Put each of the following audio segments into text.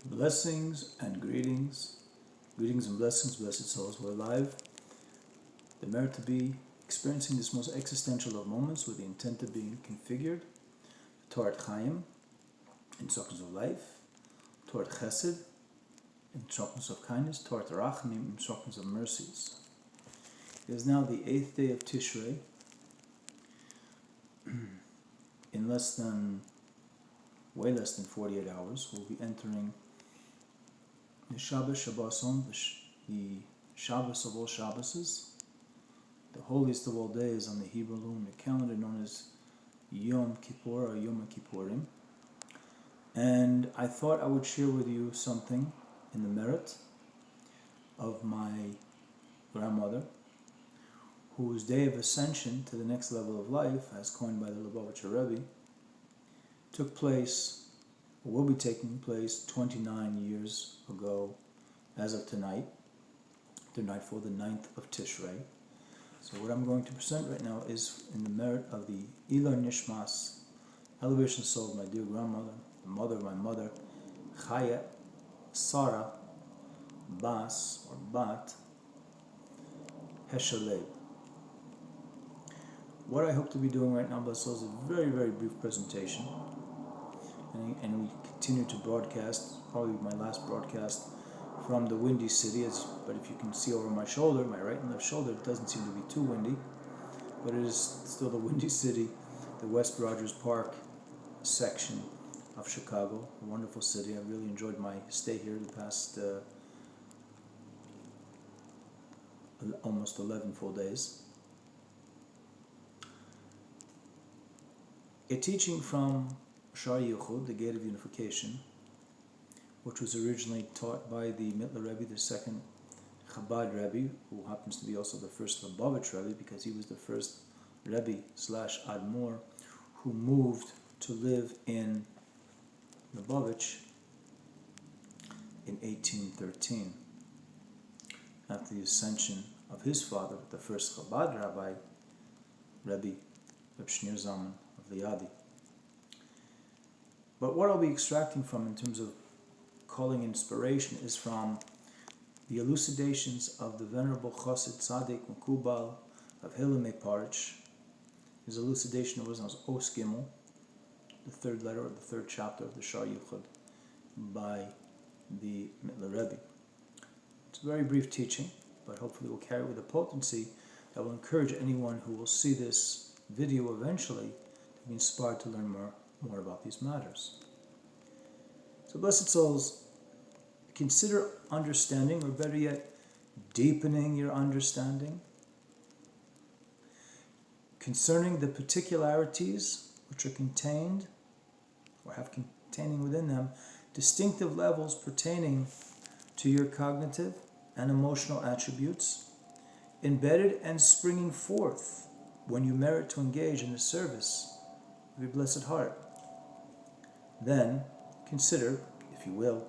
Blessings and greetings and blessings, blessed souls. We're alive. The merit to be experiencing this most existential of moments with the intent of being configured toward Chaim, instructions of life, toward Chesed, instructions of kindness, toward Rachamim, instructions of mercies. It is now the 8th day of Tishray. In way less than 48 hours, we'll be entering the Shabbos Shabboson, the Shabbos of all Shabboses, the holiest of all days on the Hebrew lunar calendar, known as Yom Kippur or Yom Kippurim. And I thought I would share with you something in the merit of my grandmother, whose day of ascension to the next level of life, as coined by the Lubavitcher Rebbe, took place, or will be taking place, 29 years ago, as of tonight, the night for the 9th of Tishray. So what I'm going to present right now is in the merit of the Ilar Nishmas, elevation soul of my dear grandmother, the mother of my mother, Chaya Sarah, Bas, or Bat, Heshel Leib. What I hope to be doing right now, blessed souls, is a very, very brief presentation. And we continue to broadcast, probably my last broadcast, from the windy city. But if you can see over my shoulder, my right and left shoulder, it doesn't seem to be too windy, but it is still the windy city, the West Rogers Park section of Chicago, a wonderful city. I really enjoyed my stay here the past almost 11 full days. A teaching from Shar Yichud, the Gate of Unification, which was originally taught by the Mittler Rebbe, the second Chabad Rebbe, who happens to be also the first Lubavitch Rebbe, because he was the first Rebbe / Admor who moved to live in Lubavitch in 1813, after the ascension of his father, the first Chabad Rabbi, Rebbe Reb Shneur Zalman of Liadi. But what I'll be extracting from in terms of calling inspiration is from the elucidations of the Venerable Chassid Tzaddik Mekubal of Hilime Parch. His elucidation was Os Gimel, the third letter or the third chapter of the Shar Yichud by the Mittler Rebbe. It's a very brief teaching, but hopefully will carry with a potency that will encourage anyone who will see this video eventually to be inspired to learn more about these matters. So, blessed souls, consider understanding, or better yet, deepening your understanding concerning the particularities which are contained, or have containing within them, distinctive levels pertaining to your cognitive and emotional attributes, embedded and springing forth when you merit to engage in the service of your blessed heart. Then consider, if you will,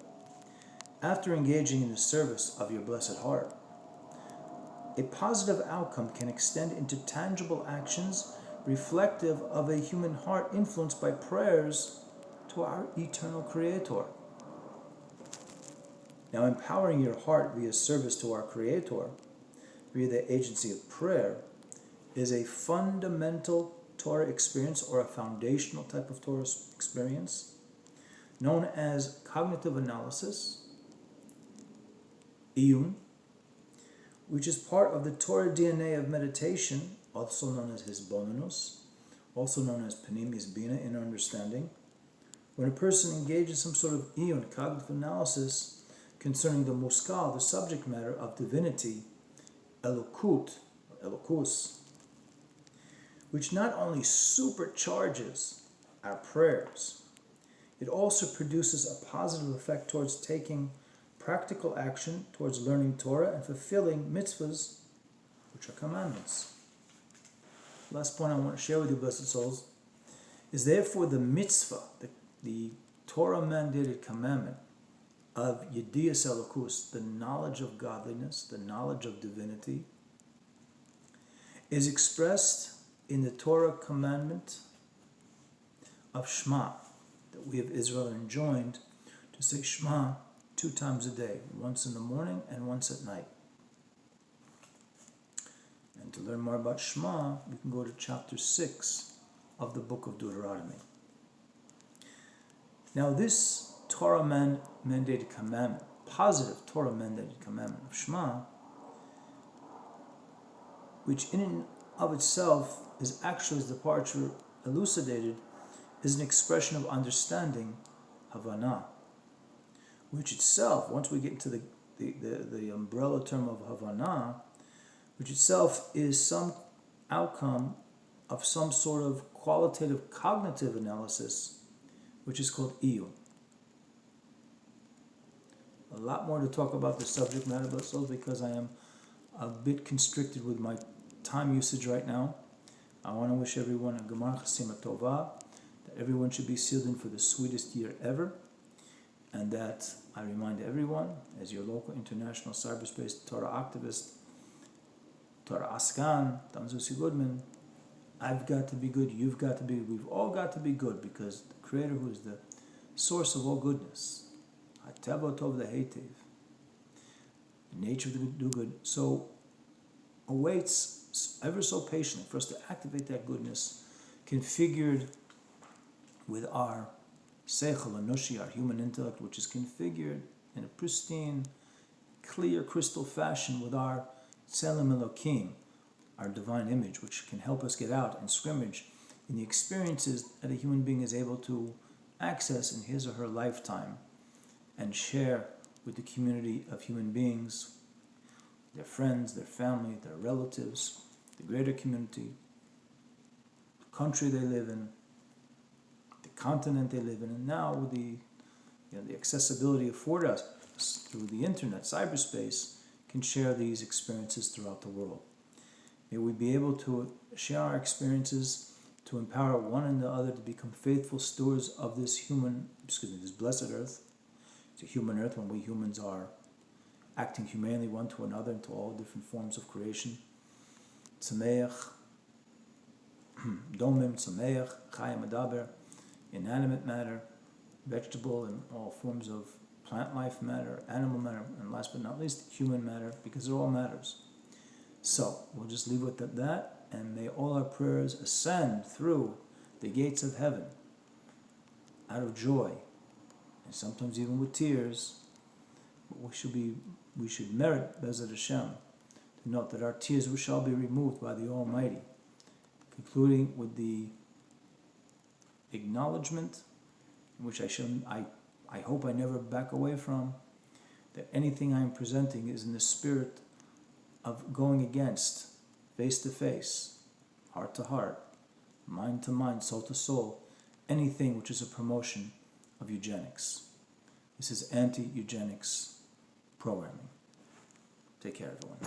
after engaging in the service of your blessed heart, a positive outcome can extend into tangible actions reflective of a human heart influenced by prayers to our eternal Creator. Now, empowering your heart via service to our Creator, via the agency of prayer, is a fundamental Torah experience, or a foundational type of Torah experience, known as cognitive analysis, iyun, which is part of the Torah DNA of meditation, also known as hisbonenus, also known as panimis bina, inner understanding. When a person engages some sort of iyun, cognitive analysis, concerning the muskal, the subject matter of divinity, elokut, or elokus, which not only supercharges our prayers, it also produces a positive effect towards taking practical action towards learning Torah and fulfilling mitzvahs, which are commandments. Last point I want to share with you, blessed souls, is therefore the mitzvah, the Torah-mandated commandment of Yediyas Elokus, the knowledge of godliness, the knowledge of divinity, is expressed in the Torah commandment of Shema, that we of Israel are enjoined to to say Shema 2 times a day, once in the morning and once at night. And to learn more about Shema, we can go to chapter 6 of the book of Deuteronomy. Now this Torah mandated commandment, positive Torah mandated commandment of Shema, which in and of itself is actually, as the Parasha elucidated, is an expression of understanding, Havana, which itself, once we get into the umbrella term of Havana, which itself is some outcome of some sort of qualitative cognitive analysis, which is called iyun. A lot more to talk about the subject matter, but so because I am a bit constricted with my time usage right now, I want to wish everyone a Gemar Chasima Tova, that everyone should be sealed in for the sweetest year ever, and that I remind everyone, as your local international cyberspace Torah activist, Torah Askan, Tamzusi Goodman, I've got to be good, you've got to be good, we've all got to be good, because the Creator, who is the source of all goodness, HaTeva Tov Heitev, the nature of the do good, so awaits ever so patiently for us to activate that goodness, configured with our Seichel Anushi, our human intellect, which is configured in a pristine, clear, crystal fashion with our Tselem Elokim, our divine image, which can help us get out and scrimmage in the experiences that a human being is able to access in his or her lifetime and share with the community of human beings, their friends, their family, their relatives, the greater community, the country they live in, the continent they live in, and now with the accessibility afforded us through the internet, cyberspace, can share these experiences throughout the world. May we be able to share our experiences to empower one and the other to become faithful stewards of this this blessed earth. It's a human earth when we humans are acting humanely one to another into all different forms of creation. Tzameach, domim, tzameach, chayim adaber, inanimate matter, vegetable and all forms of plant life matter, animal matter, and last but not least, human matter, because it all matters. So, we'll just leave it at that, and may all our prayers ascend through the gates of heaven out of joy, and sometimes even with tears. But we should merit, Bezat Hashem, to note that our tears shall be removed by the Almighty, concluding with the acknowledgement, which I hope I never back away from, that anything I am presenting is in the spirit of going against, face to face, heart to heart, mind to mind, soul to soul, anything which is a promotion of eugenics. This is anti-eugenics programming. Take care, everyone.